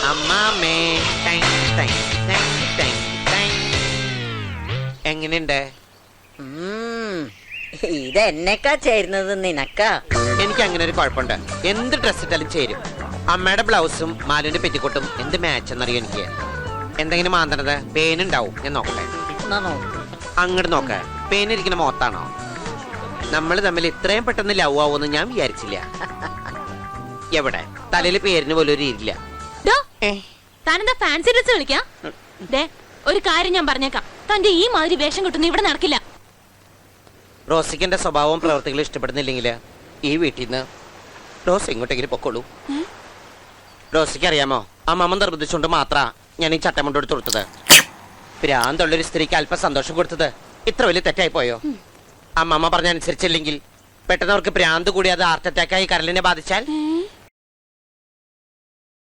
അമ്മാമേ എങ്ങനെയുണ്ട്? ഇതെന്നെക്കാ ചേരുന്നത് നിനക്കാ. എനിക്ക് അങ്ങനെ ഒരു കുഴപ്പമുണ്ട്, എന്ത് ഡ്രസ് ഇട്ടാലും ചേരും. അമ്മയുടെ ബ്ലൗസും മാലുവിന്റെ പെറ്റിക്കോട്ടും എന്ത് മാച്ച് എന്നറിയോ എനിക്ക്. എന്തെങ്കിലും മാന്തണത് പേനുണ്ടാവും, ഞാൻ നോക്കട്ടെ. അങ്ങോട്ട് നോക്ക, പേനിരിക്കുന്ന മോത്താണോ? നമ്മൾ തമ്മിൽ ഇത്രയും പെട്ടെന്ന് ലവ് ആവുമെന്ന് ഞാൻ വിചാരിച്ചില്ല. എവിടെ തലയിൽ പേരിന് പോലും ഒരു ഇരില്ല. താനെന്താ ഫാൻസി ഡ്രസ് കളിക്കാ? ഒരു കാര്യം ഞാൻ പറഞ്ഞേക്കാം, തന്റെ ഈ മാതിരി വേഷം കിട്ടുന്ന ഇവിടെ നടക്കില്ല. റോസിക്ക് എന്റെ സ്വഭാവവും പ്രവർത്തികളും ഇഷ്ടപ്പെടുന്നില്ലെങ്കിൽ ഈ വീട്ടിൽ നിന്ന് റോസ് ഇങ്ങോട്ടെങ്കിലും പൊക്കോളൂ. റോസിക്ക് അറിയാമോ, അമ്മമ്മ നിർബന്ധിച്ചുകൊണ്ട് മാത്രാ ഞാൻ ഈ ചട്ടം കൊണ്ടെടുത്ത് കൊടുത്തത്. ഭ്രാന്തുള്ളൊരു സ്ത്രീക്ക് അല്പം സന്തോഷം കൊടുത്തത് ഇത്ര വലിയ തെറ്റായി പോയോ? അമ്മമ്മ പറഞ്ഞനുസരിച്ചില്ലെങ്കിൽ പെട്ടെന്ന് അവർക്ക് ഭ്രാന്ത് കൂടി അത് ഹാർട്ട് അറ്റാക്കായി കരളിനെ ബാധിച്ചാൽ